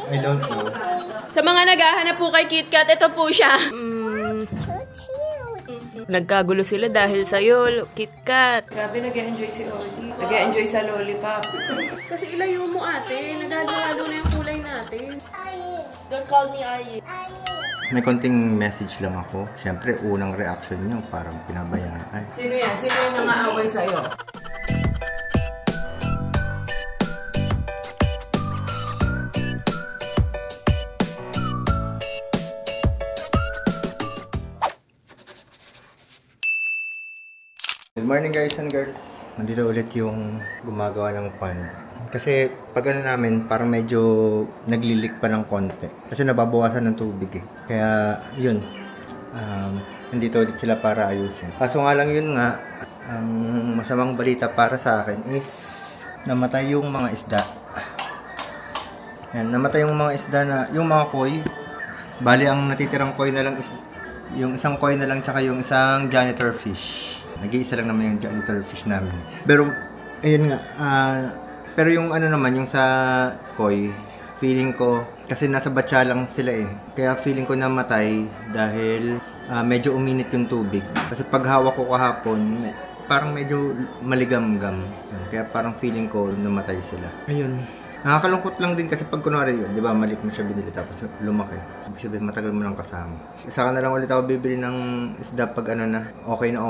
I don't know. Sa mga naghahanap po kay KitKat, ito po siya. Nagkagulo sila dahil sa'yo, KitKat. Grabe, nag-enjoy si Oli. Nag-enjoy sa lollipop. Kasi ilayo mo, ate. Naghalo-halo na yung kulay natin. Don't call me Ayi. May konting message lang ako. Siyempre, unang reaction niyo, parang pinabayaan. Sino yan? Sino yung nangaaway sa'yo? Good morning guys and girls. Nandito ulit yung gumagawa ng pan. Kasi pag ano namin, parang medyo naglilik pa ng konti. Kasi nababawasan ng tubig eh. Kaya yun, nandito ulit sila para ayusin. Kaso nga lang yun nga, ang masamang balita para sa akin is namatay yung mga isda. Yan, namatay yung mga isda na, yung mga koi. Bali ang natitirang koi na lang is yung isang koi na lang tsaka yung isang janitor fish. Nag-iisa lang naman yung janitor fish namin. Pero, ayun nga, pero yung ano naman, yung sa koi, feeling ko, kasi nasa batya lang sila eh. Kaya feeling ko namatay dahil medyo uminit yung tubig. Kasi pag hawak ko kahapon, parang medyo maligam-gam. Kaya parang feeling ko namatay sila. Ayun. Nakakalungkot lang din kasi pag kunwari yun, di ba, maliit mo siya binili tapos lumaki. Ibig sabihin, matagal mo lang kasama. Saka na lang ulit ako bibili ng isda pag ano na, okay na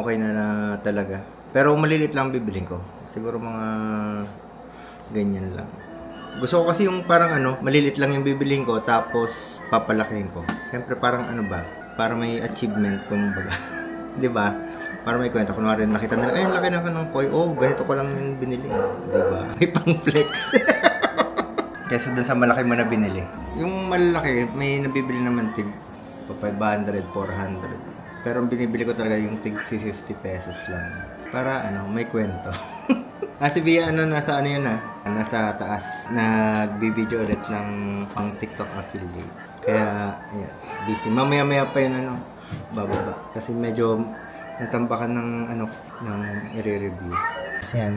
talaga. Pero maliliit lang bibilin ko. Siguro mga ganyan lang. Gusto ko kasi yung parang ano, maliliit lang yung bibilin ko tapos papalakihin ko. Siyempre parang ano ba, para may achievement kumbaga. Di ba? Para may kwenta. Kunwari nakita nila, ay, laki na ka ng koi. Oh, ganito ko lang yung binili. Di ba? May pang flex. Kesa doon sa malaki mo na binili. Yung malaki, may nabibili naman tig 500, 400. Pero ang binibili ko talaga yung tig 50 pesos lang. Para ano, may kwento. Si Bia, ano, nasa ano yun nasa taas. Nagbibideo ulit ng pang TikTok affiliate. Kaya, ayan, busy. Mamaya-maya pa yun, ano, bababa. Kasi medyo natambakan ng, ano, ng i-review. Kasi yan,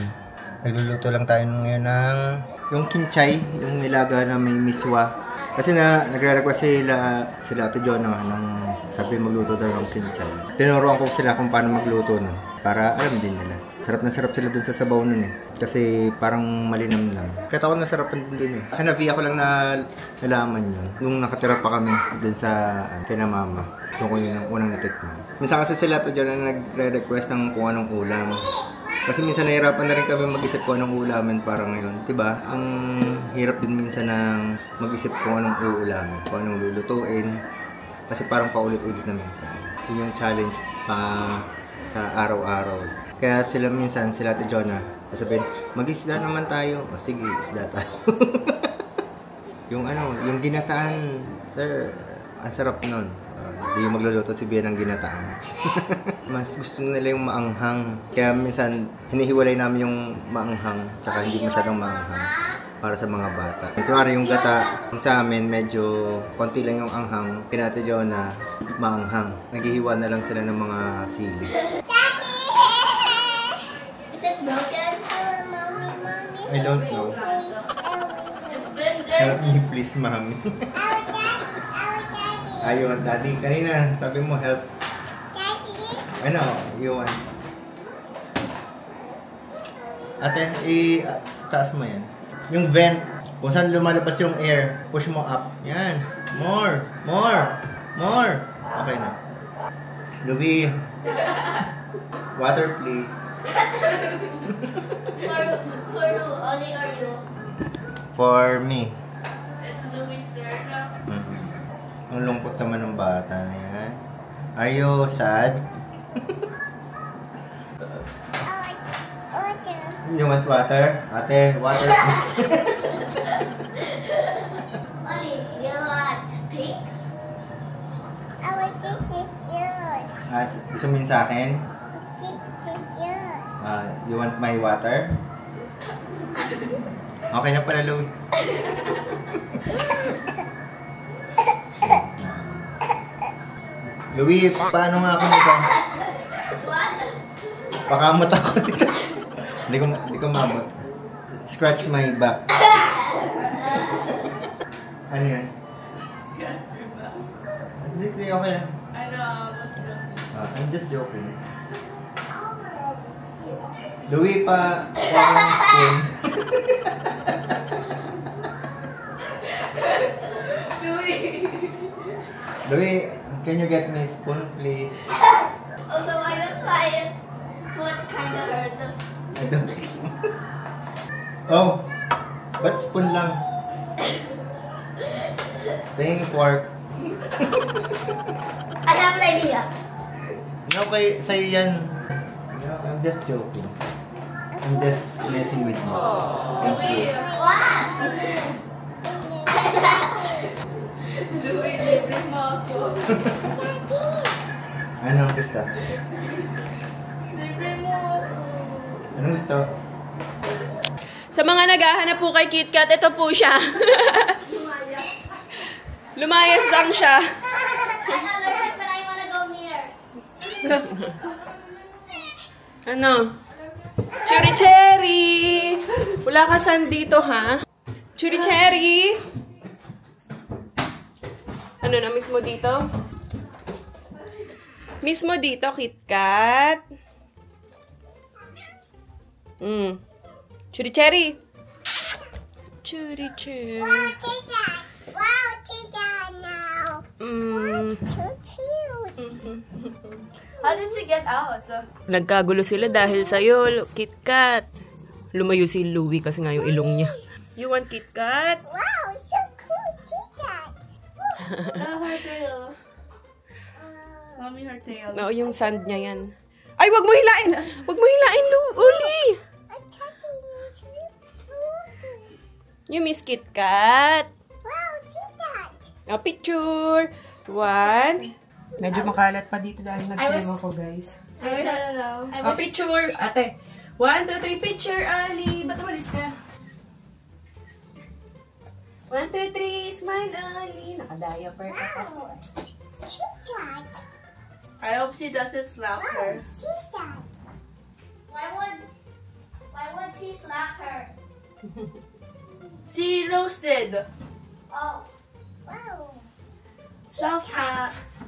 nagluluto lang tayo ngayon ng yung kinchay, yung nilaga na may miswa. Kasi nagre-request sila Ate Jonah nang sabi magluto daw ng kinchay. Tinuruan ko sila kung paano magluto nun. Para alam din nila. Sarap na sarap sila dun sa sabaw nun eh. Kasi parang malinam lang. Kahit ako nasarapan din eh. Kasi nabiya ko lang na nalaman yun. Nung nakatira pa kami dun sa kina mama. Doon ko yun ang unang natikman. Minsan kasi sila Ate Jonah nagre-request ng kung anong ulam. Kasi minsan nahirapan na rin kami mag-isip kung anong ulamin para ngayon. Diba? Ang hirap din minsan ng mag-isip kung anong uulamin. Kung anong lulutuin. Kasi parang paulit-ulit na minsan. Yun yung challenge pa sa araw-araw. Kaya sila minsan, sila Ate Jonah, sabihin, mag-isda naman tayo. O sige, isda tayo. Yung ano, yung ginataan. Sir, ang sarap nun. Hindi magluluto si Bia ng ginataan. Mas gusto nila yung maanghang. Kaya minsan, hinihiwalay namin yung maanghang. Tsaka hindi masyadong maanghang para sa mga bata. Kunwari yung gata, sa amin, medyo konti lang yung anghang. Pinati Jonah, maanghang. Naghihiwa na lang sila ng mga sili. Is it broken? I don't know. Help me please, mami. Ayun, daddy. Kanina, sabi mo help. Ano, you want? Ate, taas mo yan. Yung vent, kung saan lumalabas yung air, push mo up. Yan. More. Okay na. Louie. Water, please. For who? Only or you? For me. It's Louis' turn now. Ang lungkot naman ng bata na yan. Are you sad? You want water? Ate, water please. Oli, you want pink? I want this is yours. Gusto mo yun sa akin? This is yours. You want my water? Okay na pala, Louie. Louie, paano nga ako nito? What? Pakamot ako dito. Hindi ko mamot. Scratch my back. Ano yan? Sige, okay na. I know, I was joking. I'm just joking. Louie pa. Spoon. Louie, can you get me a spoon, please? Also, I just try what kind of hurt. I don't. Oh, but spoon lang. Paying fork. I have an idea. No, kay sa'yo yan. No, I'm just joking. I'm just messing with you. Thank you. What? Louie, libre mo ako. Anong gusto? Libre mo ako. Anong gusto? Sa mga naghahanap po kay KitKat, ito po siya. Lumayas lang siya. I'm allergic, but I wanna go near. Ano? Churi Cherry! Wala ka saan dito, ha? Churi Cherry! Ano na, mismo dito? Mismo dito, KitKat. Churi Cherry! Churi Cherry. Wow, Tita! Wow, Tita now! So cute! How did she get out? Nagkagulo sila dahil sa'yo, KitKat. Lumayo si Louie kasi nga yung ilong niya. You want KitKat? Wow, so cool, Tita! Her tail. Mommy, her tail. Oo, yung sand niya yan. Ay, wag mo hilain! Wag mo hilain, Uli! I'm touching this. You miss KitKat. Wow, Tita! A picture. One. Medyo makalat pa dito dahil nag-film ako, guys. I don't know. A picture. Ate. 1, 2, 3, picture, Ali. Ba't umalis ka? 1, 2, 3, smile, Ali. Naka-diaper ka pa. Wow! Tita! I hope she doesn't slap her. Tita! Why would she slap her? She roasted. Oh. Wow. Soft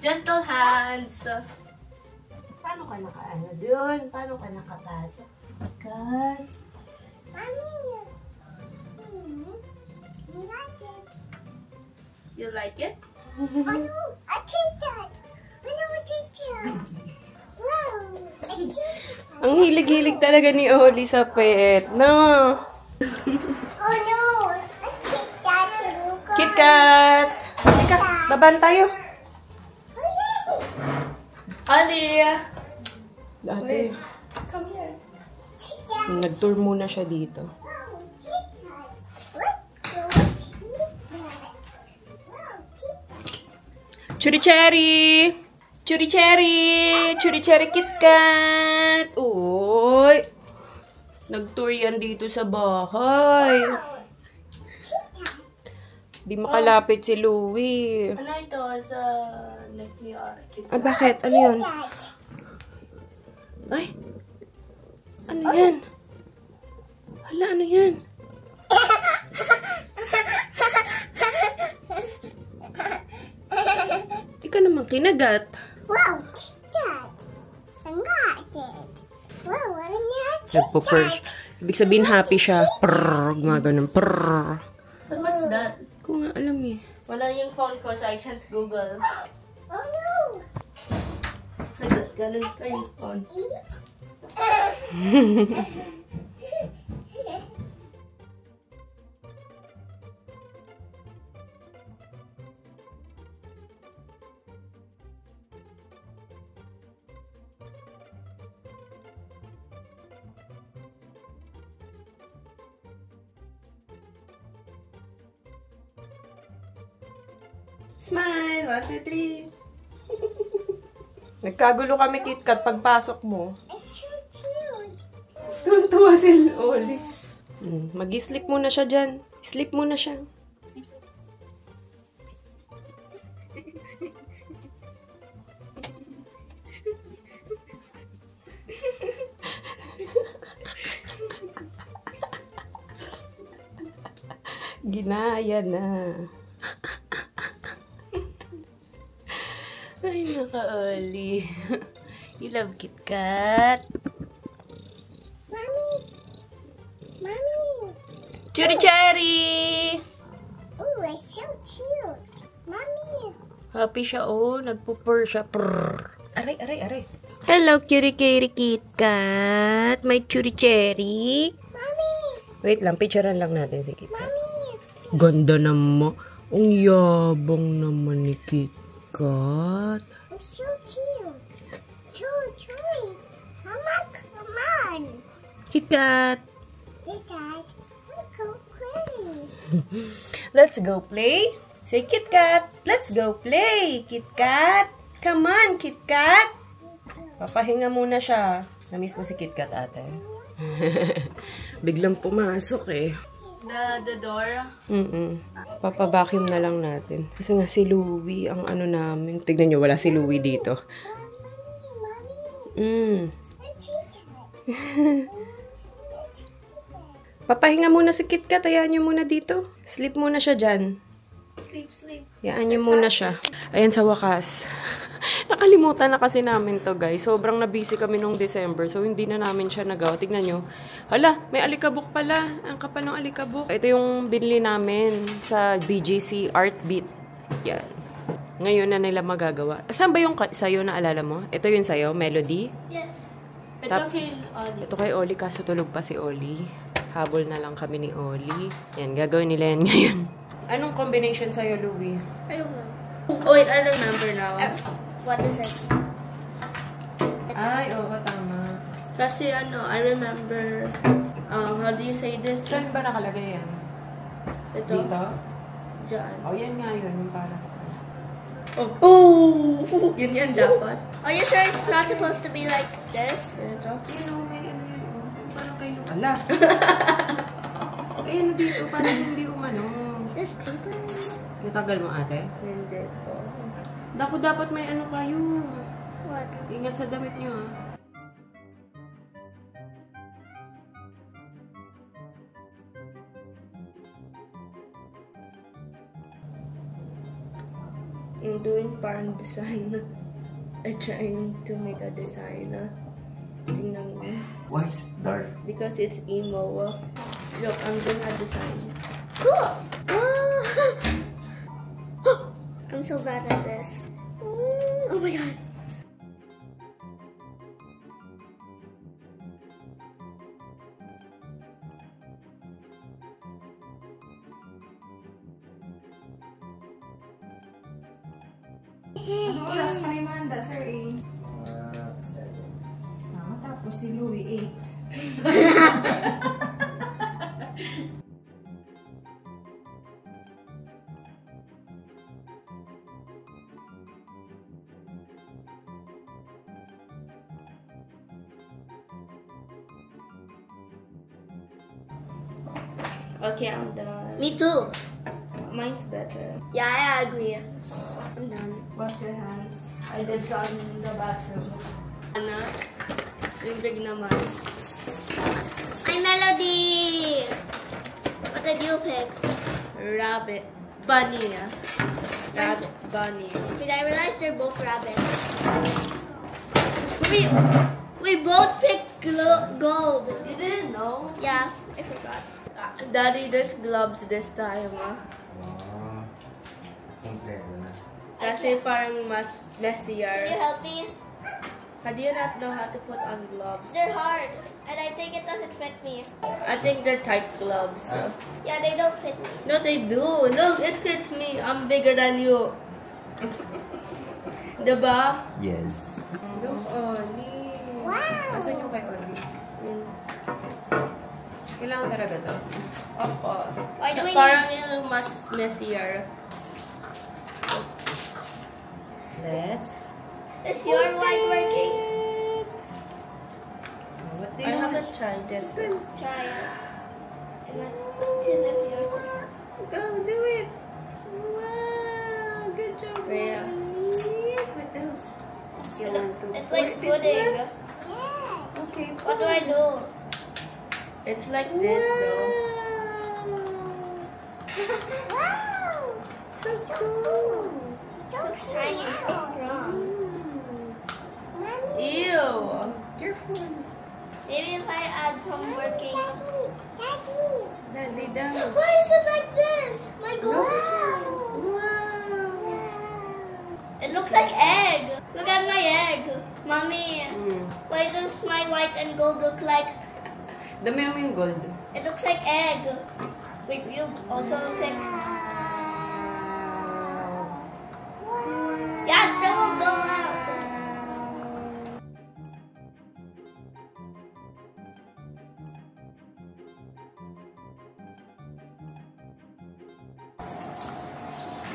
gentle hands. Paano ka naka-ano dun? Paano ka nakapasok? God. Mommy. You like it? You like it? Oh no, a Tita! I know a Tita! Wow, a Tita! Ang hilig-hilig talaga ni Oli sa pet, no? Oh no, a Tita! KitKat! Teka, baban tayo. Ali, Ate, come here. Tita! nag-tour muna siya dito. Wow, Tita! Let's go, Tita! Wow, Tita! Churi Cherry! Churi Cherry! Churi Cherry KitKat! Uy! Nag-tour yan dito sa bahay. Tita! Di makalapit si Louie. Ano ito? Sa Ah, bakit? Ano yun? Tita! Ay! Ano yan? Hala, ano yan? Di ka naman kinagat. Wow, Tita! I got it! Wow, what a nice Nagpo-purr. Ibig sabihin happy siya. Prrrr. Gumagano ng prrrr. What's that? Ko nga alam eh. Wala yung phone ko so I can't Google. Oh no! So ganun pa yung phone. Smile! 1, 2, 3. Nagkagulo kami KitKat pagpasok mo. It's so cute! Tuwan-tuwa si Oli. Mag-sleep muna siya dyan. Sleep muna siya. Ginaya na. Ay, naka-Oli. You love KitKat. Mommy. Mommy. Churi-chari! Oh, it's so cute. Mommy. Happy siya, oh. Nagpupur siya. Prrr. Aray, aray, aray. Hello, Churi-chari KitKat. May churi-chari. Mommy. Wait lang, picturean lang natin si KitKat. Mommy. Ganda naman. Ang yabang naman ni KitKat. It's so cute. Chewy. Come on. KitKat. Dad, let's go play. Let's go play. Say, KitKat. Let's go play. KitKat. Come on, KitKat. Papahinga muna siya. Namiss mo si KitKat, ate. Biglang pumasok eh. The door. Papavacuum na lang natin. Kasi nga si Louie, ang ano namin. Tignan nyo, wala si Louie dito. Papahinga muna si KitKat. Hayaan nyo muna dito. Sleep muna siya dyan. Sleep. Hayaan nyo muna siya. Ayan, sa wakas. Nakalimutan na kasi namin to, guys. Sobrang na-busy kami nung December. So, hindi na namin siya nagawa. Tignan nyo. Hala, may alikabok pala. Ang kapal ng alikabok. Ito yung binili namin sa BGC Art Beat. Yan. Ngayon na nila magagawa. Saan ba yung sayo na alala mo? Ito yung sayo, Melody? Yes. Ito kay Oli. Ito kay Oli, kaso tulog pa si Oli. Habol na lang kami ni Oli. Yan, gagawin nila yan ngayon. Anong combination sa'yo, Louie? I don't know. Oh, wait, I remember now. What is it? Ay, oo, tama. Kasi I remember, how do you say this? Saan ba nakalagay yan? Ito? Dito? Diyan. Oh, yan nga yun, yung para sa Oh! Yun dapat. Are you sure it's not supposed to be like this? Ito. may ano yun, parang kayo. Ala! Ay, ano dito, parang hindi umano. This paper? Natagal mo, ate? Hindi po. Dako, dapat may ano kayo. What? Ingat sa damit nyo, ah. I'm doing parang design. I'm trying to make a design. Tingnan mo. Why is it dark? Because it's emo. Look, I'm doing a design. Cool! I'm so bad at this. Oh my god. Ano oras kami manda, Sir A? 7. Matapos si Louie 8. Okay, I'm done. Me too. Mine's better. Yeah, I agree. I'm done. Wash your hands. I did some in the bathroom. Ana, yung big naman. I'm Melody. What did you pick? Rabbit. Bunny. Rabbit. Bunny. Did I realize they're both rabbits? We both picked gold. You didn't know? Yeah, I forgot. Daddy, there's gloves this time. Mas kompleto na. Kasi parang mas Can you messier. help me? How do you not know how to put on gloves? They're hard, and I think it doesn't fit me. I think they're tight gloves. Yeah, they don't fit me. No, they do. Look, it fits me. I'm bigger than you. Diba? Yes. Look, Oli. Wow. Asan yung kay Oli? Kailangan talaga to. Opo. Why do we Parang need... yung mas messier. Let's. Is your white working? What do I you want? haven't tried this. Try it. I'm not too nervous. Go, do it. Wow, good job. Yeah. Oli. What else? You want to It's like pour this pudding. one? Okay, What do I do? It's like this though. Wow! So cool. so shiny, so strong. Ew. Careful. Maybe if I add some working. Daddy. Dali daw. Why is it like this? My gold is really. Wow. It looks like egg. Look at my egg. Mommy, Mm. why does my white and gold look like? Damihan mo yung gold. It looks like egg. Wait, you also pick. Yeah, it still won't go out.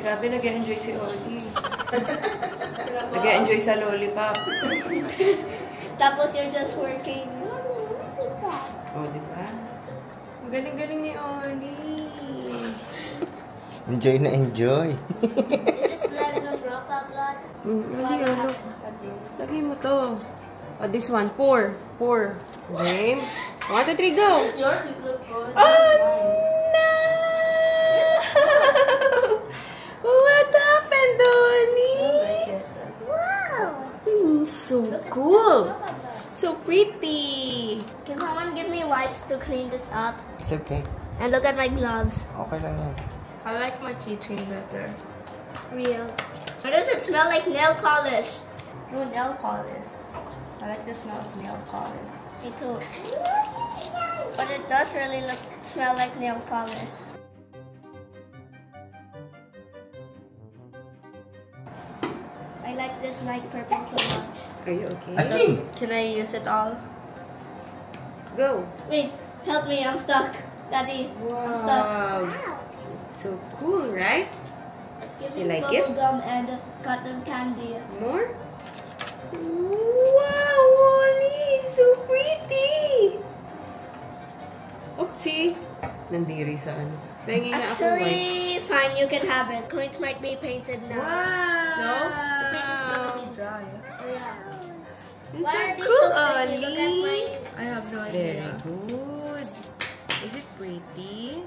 Grabe, nag-enjoy si Oli. Nag-enjoy sa lollipop. Tapos you're just working. O, di ba? Ang galing-galing ni Oli. Enjoy na enjoy. Is this blood of Ropa blood? Hindi, ano. Lagay mo to. Oh, this one. Pour. Pour. Game. 1, 2, 3, go! Yours look good. Oh, no! What happened, Donnie? So cool. So pretty. Can someone give me wipes to clean this up? It's okay. And look at my gloves. Okay lang yan. I like my keychain better. Real. Why does it smell like nail polish? Oh, nail polish. I like the smell of nail polish. Me too. But it does really smell like nail polish. I like this light purple so much. Are you okay? Aching! Can I use it all? Go. Wait, help me, I'm stuck. Daddy, I'm stuck. Wow. So cool, right? Give You me like bubble it? gum and cotton candy. More? Wow, Oli! So pretty! Oopsie! Nandiri sa ano. Tingin nga ako white. Actually, fine, you can have it. Coins might be painted now. Wow! No? The paint is gonna be dry. Oh, yeah. It's Why so are these cool, so sticky? Look at my... Oli! I have no Very idea. good. Is it pretty?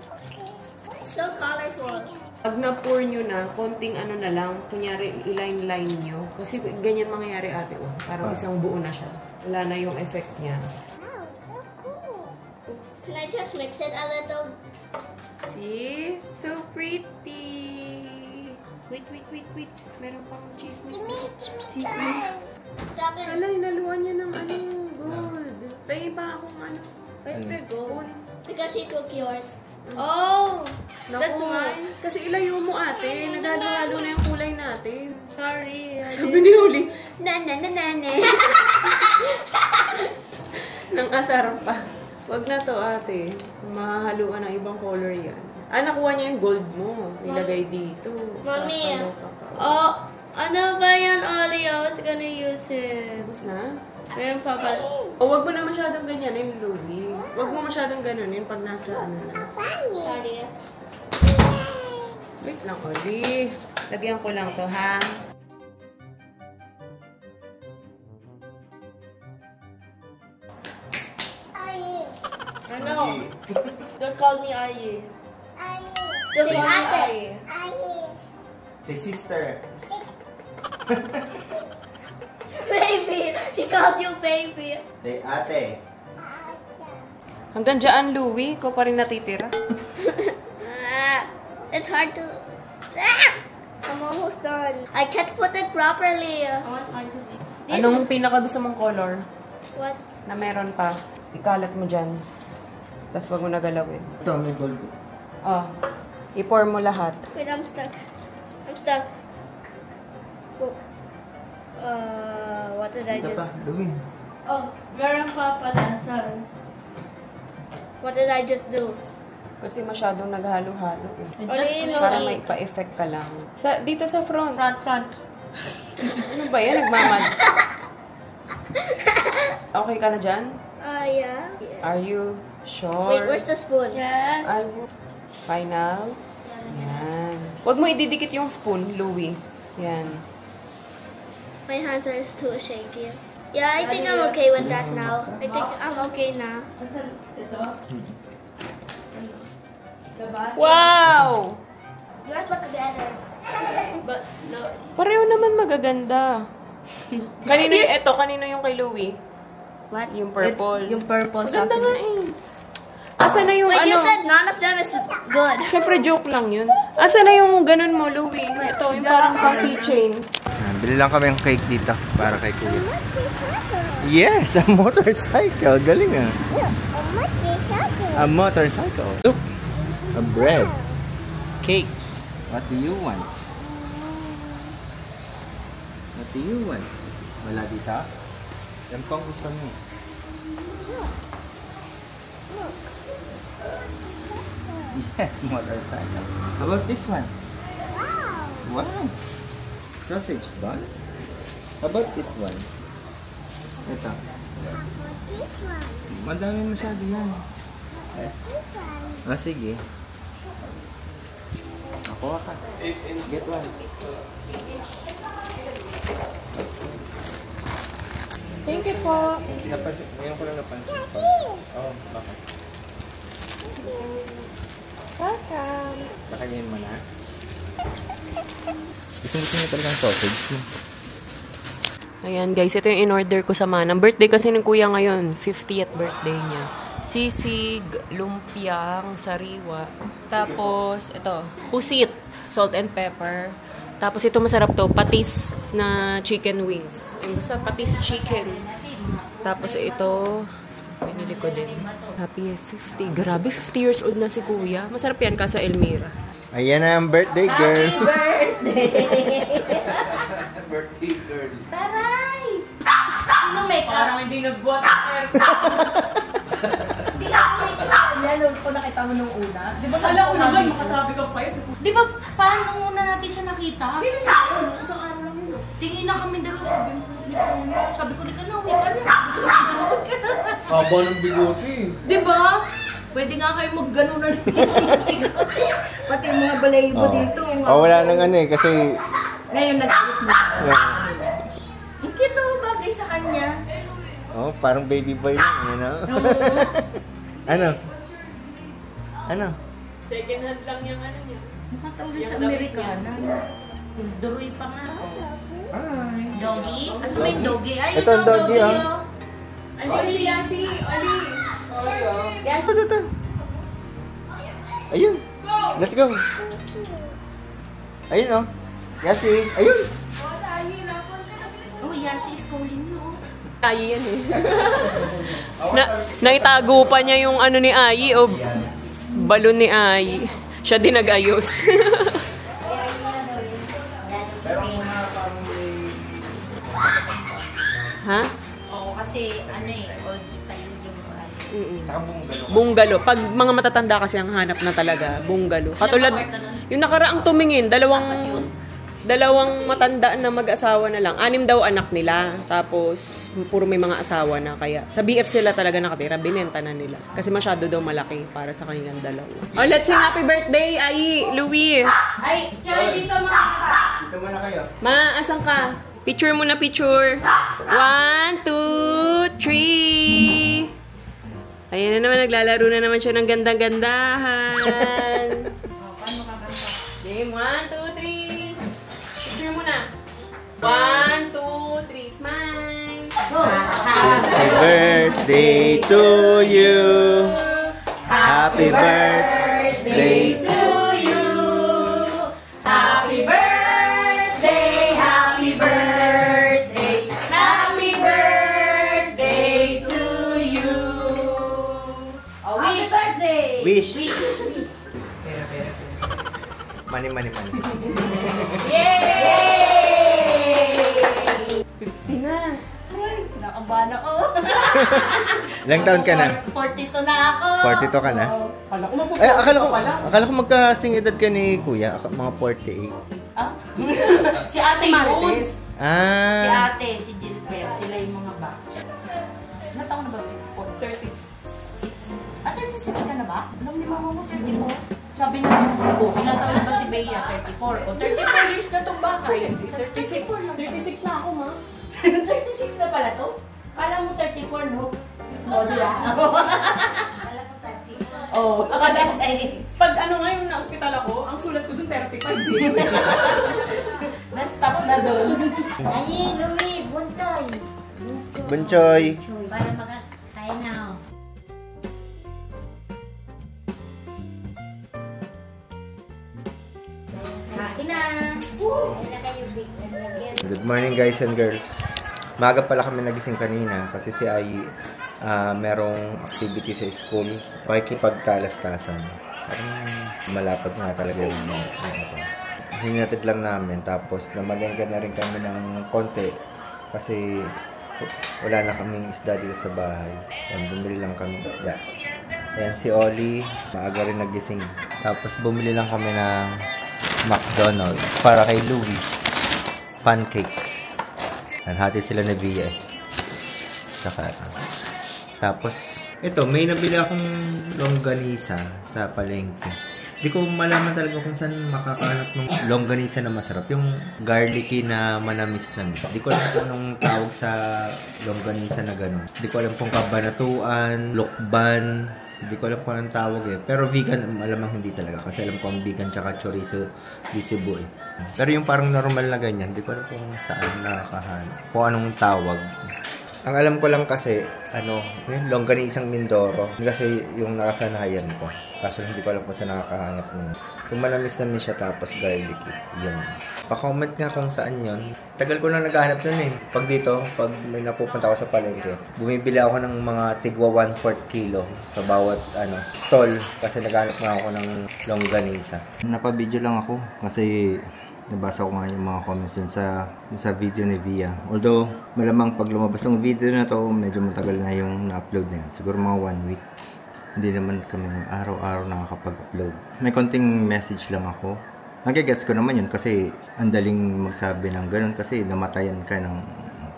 So colorful. Pag na-pour nyo na, konting ano na lang, kunyari i-line-line nyo. Kasi ganyan mangyayari ate, oh. Parang isang buo na siya. Wala na yung effect niya. Wow, so cool. Can I just mix it a little? See? So pretty! Wait. Meron pang chismis. Chismis. Drop it. Hala, inaluan niya ng ano, gold. Pahingin pa akong ano, Where's the gold? spoon. Because she took yours. Oh! Naku, That's mine. Kasi ilayo mo ate, naghalo-halo na yung kulay natin. Sorry. Sabi ni Huli, na. Nang asar pa. Wag na to ate. Mahahaluan ng ibang color yan. Ah, nakuha niya yung gold mo. Nilagay dito. Mommy. Kakaloka ka. Oh, ano ba yan, Ollie? I was gonna use it. Tapos na? Ngayon, Papa. O, wag mo na masyadong ganyanin, Louie. Wag mo masyadong ganunin pag nasa ano na. Sorry. Wait lang, Oli. Lagyan ko lang to, ha? Ano? Don't call me Ayi. Don't Say call me ate. Ayi. Say sister. Baby. She called you baby. Say ate. Hanggang dyan, Louie. Ikaw pa rin natitira. It's hard to... I'm almost done. I can't put it properly. I want mine to be. Anong pinaka gusto mong color What? na meron pa? Ikalat mo dyan. Tapos wag mo na galawin. Ito, may gold. Oh, i-pour mo lahat. Wait, I'm stuck. I'm stuck. Oh. What did I Ito pa, just... Luwin. Oh, meron pa pala. Sorry. What did I just do? Kasi masyadong naghalo-halo eh. I just Oli, will Para Oli. may pa-effect ka lang. Dito sa front. front. Ano ba yan? Nagmamad. Okay ka na dyan? Yeah. Are you sure? Wait, where's the spoon? Yes. Are you final? Yan. Huwag mo ididikit yung spoon, Louie. Yan. My hands are too shaky. Yeah, I think I'm okay with that now. I think I'm okay now. Ito. The base. Wow! Yours look better. But no, Pareho naman magaganda. Kanino yung eto? Kanino yung kay Louie? What? Yung purple. Yung purple. Maganda nga eh. Asa na yung Like ano? you said, none of them is good. Siyempre joke lang yun. Asa na yung ganun mo, Louie? Ito, yung parang pang keychain. Bili lang kami ng cake dito para kay Kuya. Yes, a motorcycle. Galing ah. A motorcycle. Look, a bread. Cake. What do you want? What do you want? Wala dito? Yan po ang gusto mo. Yes, motorcycle. How about this one? Wow. Sausage bun? How about this one? Ito. Madami masyado yan. Ah, sige. Ako ka. Get one. Thank you po. Napansin, ngayon ko lang napansin. Oh, bakit? Welcome. Kakainin mo na. Gusto niyo talagang sausage. Ayan guys, ito yung in-order ko sa Manang. Birthday kasi ng kuya ngayon. 50th birthday niya. Sisig, lumpiang, sariwa. Tapos, ito, pusit, salt and pepper. Tapos ito masarap to, patis na chicken wings. Yung basta patis chicken. Tapos ito, pinili ko din. Happy 50. Grabe, 50 years old na si kuya. Masarap yan ka sa Elmira. Ayan na ang birthday girl. Happy birthday! Birthday girl. Taray! Ano make-up? Parang hindi nagbuhat ng aircon. Hindi ka may tsura niya nung kung nakita mo nung una. Di ba Alam ko naman, makasabi ka pa yun. Di ba parang nung una natin siya nakita? Isang araw lang yun. Tingin na kami dalawa. Sabi ko, ka na, wait ka na. Haba ng bigote. Di ba? Pwede nga kayo mag-ganunan. Pati yung mga balayibo dito. Oh, wala nang ano eh, kasi... Ngayon nag-alis na. Ang cute oh, bagay sa kanya. Oh, parang baby boy lang, you know? Ano? Ano? Second hand lang yung ano niya. Nakatawag siya Amerikana. Duroy pa nga. Doggy? Asa ba yung doggy? Ay, Ito ang doggy, oh. Ano si Yasi? Ali! Yes. Ito. Ayun. Let's go. Ayun oh. Yasi. Ayun. Oh, Yasi is calling you. Ayi yan eh. Naitago pa niya yung ano ni Ayi o balon ni Ayi. Siya din nag-ayos. Ha? Oo, kasi ano eh, old style yung ano. Tsaka bungalo. Bungalo. Pag mga matatanda kasi ang hanap na talaga, bungalo. Katulad, yung nakaraang tumingin, dalawang matanda na mag-asawa na lang. 6 daw anak nila. Tapos, puro may mga asawa na. Kaya, sa BF sila talaga nakatira. Binenta na nila. Kasi masyado daw malaki para sa kanilang dalawa. Oh, let's sing happy birthday, Ayi, Louie. Ay, Choy, dito mga Dito muna kayo. Ma, asan ka? Picture muna, picture. 1, 2, 3. Ayan na naman, naglalaro na naman siya ng gandang-gandahan. Game, 1, 2, 3. Picture muna. 1, 2, 3, smile. Happy birthday to you. Happy birthday to you. Happy birthday, happy birthday, happy birthday to you. Oh, happy birthday. Wish. Money. Yay! 50 na. Ay, kinakabahan ako. Ilang taon ka na? 42 na ako. 42 ka na? Akala ko magpo-40 Ay, pa akala ko magkasing edad ka ni Kuya. Mga 48. Ah? Si ate yun. Marites. Si Ah. ate, si Gilbert, sila yung mga batch. Ilan taon na ba? 36. Ah, 36 ka na ba? Alam ni mama mo, 34. Sabi niya, oh, ilan taon na ba si Bea? 34. O, 34 years na itong bakay. 36 na ako, ma. 36 na pala to? Kala mo 34, no? O, di ba? Kala ko 34. Oo, Pag ano nga yung na-hospital ako, ang sulat ko dun 35. Na-stop na doon. Ay, Lumi, bonsai. Bunchoy! Para makakain na. Kain na. Good morning guys and girls. Maga pala kami nagising kanina kasi si Ai merong activity sa school. Pakikipagtalastasan. Parang malapad nga talaga yung hinatid lang namin. Tapos namalengke na rin kami ng konti kasi wala na kaming isda dito sa bahay. Yan, bumili lang kami isda. Ayan si Oli, maaga rin nagising. Tapos bumili lang kami ng McDonald's para kay Louie. Pancake. Hati sila na Via. Saka, tapos, ito, may nabili akong longganisa sa palengke. Hindi ko malaman talaga kung saan makakahanap ng longganisa na masarap. Yung garlicky na manamis na nito. Hindi ko alam kung anong tawag sa longganisa na gano'n. Hindi ko alam kung kabanatuan, lokban. Hindi ko alam kung anong tawag eh. Pero vegan, malamang hindi talaga. Kasi alam ko ang vegan tsaka chorizo di Cebu eh. Pero yung parang normal na ganyan, hindi ko alam kung saan nakakahanap. Kung anong tawag. Ang alam ko lang kasi, longganisang Mindoro. Kasi yung nakasanayan ko. Kaso hindi ko alam kung saan nakakahanap nun. Kung manamis-namis siya tapos garlicky. Yun. Pa-comment nga kung saan yun. Tagal ko na naghahanap nun eh. Pag dito, pag may napupunta ako sa palengke, bumibili ako ng mga tigwa 1/4 kilo sa bawat stall. Kasi naghahanap nga ako ng longganisa. Napabidyo lang ako kasi nabasa ko nga yung mga comments dun sa video ni Via. Although, malamang pag lumabas ng video na to, medyo matagal na yung na-upload na yun. Siguro mga 1 week. Hindi naman kami araw-araw nakakapag-upload. May konting message lang ako. Nagigets ko naman yun kasi ang daling magsabi ng ganun kasi namatayan ka ng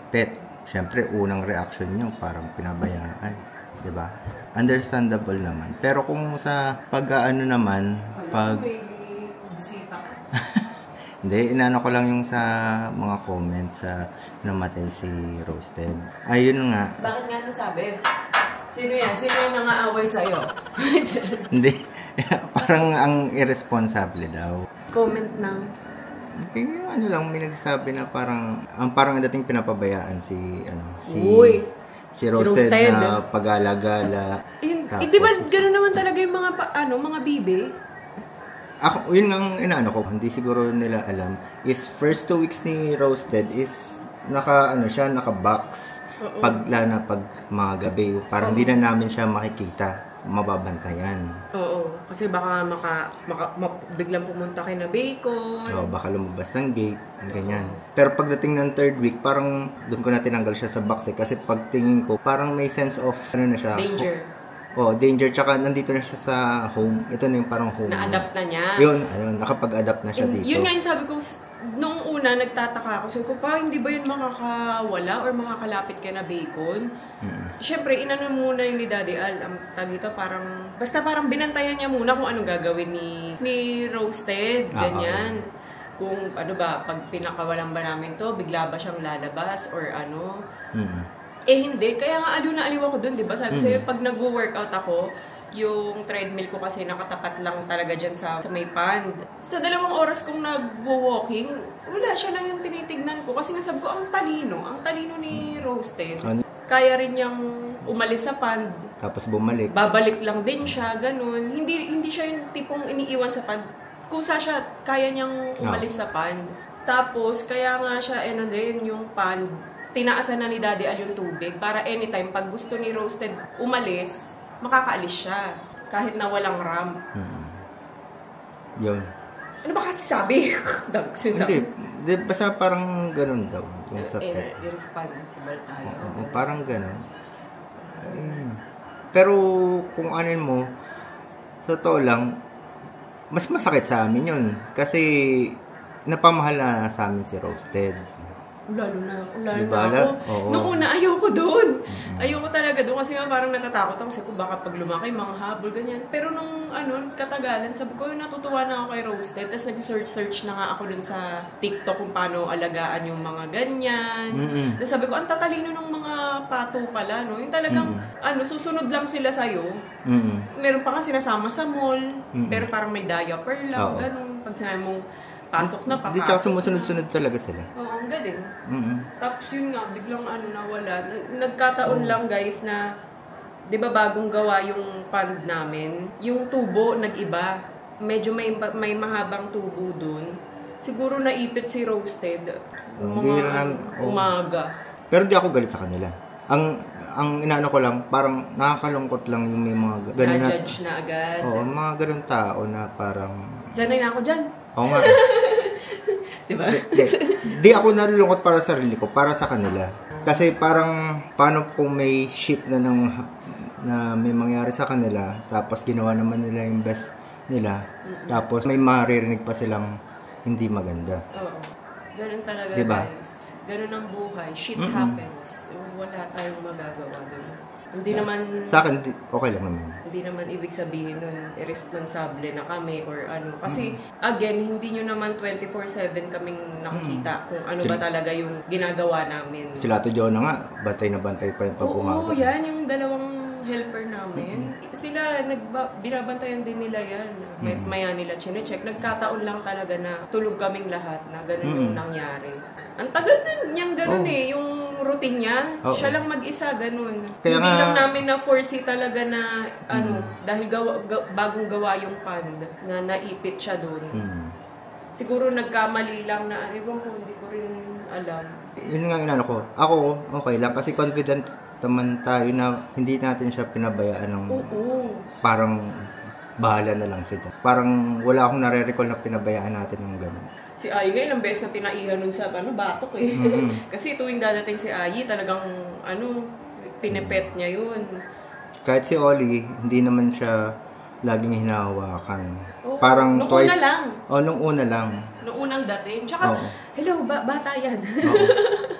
pet. Siyempre, unang reaction nyo parang pinabayaan. Diba? Understandable naman. Pero kung sa naman, hindi, inaano ko lang yung sa mga comments sa namatay si Roasted. Ayun nga. Bakit nga sabi? Sino yan? Sino yung nangaaway sa'yo? Hindi. Parang ang irresponsible daw. Comment ng... lang, may nagsasabi na parang dating pinapabayaan si Roasted na pag-alagala. Di ba gano'n naman talaga yung mga bibe? Ako, yun ang inaano ko, hindi siguro nila alam, is first 2 weeks ni Roasted is naka-box. Pag mga gabi, parang hindi na namin siya makikita, mababantayan. Oo, kasi baka biglang pumunta kayo na bacon. Oo, baka lumabas ng gate, ganyan. Pero pagdating ng 3rd week, parang doon ko na tinanggal siya sa box eh, kasi pagtingin ko, parang may sense of, danger. Danger, tsaka nandito na siya sa home. Ito na yung parang home. Na-adapt na niya. Ayun, nakapag-adapt na siya dito. Yun nga yung sabi ko, noong una, nagtataka ako. Sabi ko, hindi ba yun makakawala or makakalapit ka na bacon? Siyempre, inano muna yung ni Daddy Al. Ang dito, basta parang binantayan niya muna kung anong gagawin ni Roasted. Ganyan. Kung pag pinakawalan ba namin to, bigla ba siyang lalabas or ano. Hindi. Kaya nga aliw na aliw ako dun, di ba? Sabi sa'yo, pag nag-workout ako, yung treadmill ko kasi nakatapat lang talaga dyan sa may pond. Sa 2 oras kong nag-walking, wala siya lang yung tinitignan ko. Kasi nasabi ko, ang talino ni Roasted. Kaya rin niyang umalis sa pond. Tapos bumalik. Babalik lang din siya, ganun. Hindi siya yung tipong iniiwan sa pond. Kusa siya, kaya niyang umalis sa pond. Tapos, kaya nga siya, yung pond, tinaasan na ni Daddy Al yung tubig para anytime, pag gusto ni Roasted umalis, makakaalis siya. Kahit na walang ramp. Yun. Ano ba kasi sabi? Hindi. Basta parang ganun daw. Yung sa pet. Irresponsible tayo. Parang ganun. Pero kung anin mo, sa totoo lang, mas masakit sa amin yun. Kasi napamahal na sa amin si Roasted. Lalo na diba, ako. Noong una, ayoko doon. Ayoko talaga doon kasi nga parang natatakot ako. Kasi baka pag lumaki, mga habol, ganyan. Pero nung katagalan, sabi ko, natutuwa na ako kay Roasted. Tapos nag-search na nga ako doon sa TikTok kung paano alagaan yung mga ganyan. Tapos sabi ko, ang tatalino ng mga pato pala, no? Yung talagang, susunod lang sila sa'yo. Meron pa nga sinasama sa mall, pero parang may diaper lang, ganun. Pag sinabi mong, pasok na, Hindi, papasok tsaka sumusunod-sunod talaga sila. Oo, ang galing. Mm-mm. Tapos yun nga, biglang nawala. Nagkataon lang guys na, di ba bagong gawa yung pond namin? Yung tubo, nag-iba. Medyo may mahabang tubo dun. Siguro naipit si Roasted. Hindi lang, umaga. Pero di ako galit sa kanila. Ang inaano ko lang, parang nakakalungkot lang yung may mga ganun na... Na-judge na agad. Oo, mga ganun tao na parang... Sanay na ako dyan. Oo nga. Diba? Di ako nalulungkot para sa sarili ko, para sa kanila. Kasi parang, paano kung may shit na may mangyari sa kanila, tapos ginawa naman nila yung best nila, tapos may maririnig pa silang hindi maganda. Oo. Ganun talaga diba? guys. Ganun ang buhay. Shit happens. Wala tayong magagawa doon. Hindi naman... Sa akin, okay lang naman. Hindi naman ibig sabihin nun, irresponsable na kami or ano. Kasi, again, hindi nyo naman 24/7 kaming nakikita kung ano ba talaga yung ginagawa namin. Sila to Jonah nga, bantay na bantay pa yung pag-umaga. Oo, yan. Yung dalawang helper namin. Sila, binabantayan din nila yan. Maya nila chinecheck. Nagkataon lang talaga na tulog kaming lahat na ganun yung nangyari. Ang tagal na niyang ganun yung routine niya. Siya lang mag-isa, ganun. Kaya hindi lang namin na-foresee talaga na, dahil bagong gawa yung pond, na naipit siya doon. Siguro nagkamali lang na, ewan ko, hindi ko rin alam. Yun nga inano ko. Ako, okay lang. Kasi confident naman tayo na hindi natin siya pinabayaan ng parang bahala na lang siya. Parang wala akong nare-recall na pinabayaan natin ng gano'n. Si Ayi nga, ilang beses na tinaihan nun sa batok eh. Kasi tuwing dadating si Ayi, talagang pinepet niya yun. Kahit si Oli, hindi naman siya laging hinahawakan. Parang nung twice. Una lang. Nung una lang. Nung unang dating. Tsaka, hello, bata yan.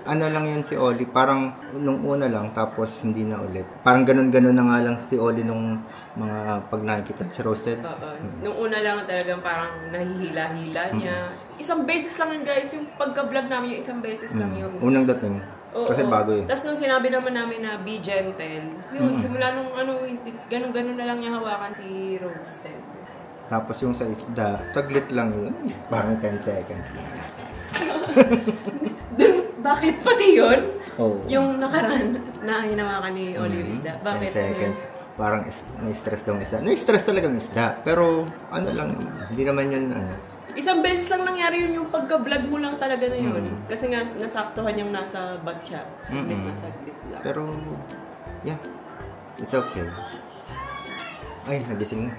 Ano lang yun si Oli, parang nung una lang, tapos hindi na ulit. Parang ganun-ganun na nga lang si Oli nung mga pag nakikita si Roasted. Nung una lang talagang parang nahihila-hila niya. Isang beses lang yun guys, yung pagka-vlog namin yung isang beses lang yun. Unang dating. Kasi bago eh. Tapos nung sinabi naman namin na be gentle, yun, simula nung ganun-ganun na lang niya hawakan si Roasted. Tapos yung sa isda, saglit lang yun. Parang 10 seconds lang. Bakit pati yun? Yung nakaraan na hinawakan ni Oli yung isda. Bakit? 10 seconds. Parang na-stress daw ang isda. Na-stress talagang isda. Pero ano lang, hindi naman yun Isang beses lang nangyari yun, yung pagka-vlog mo lang talaga na yun. Kasi nga, nasaktuhan yung nasa batcha. Saglit lang. Pero, yeah. It's okay. Ay, nagising na.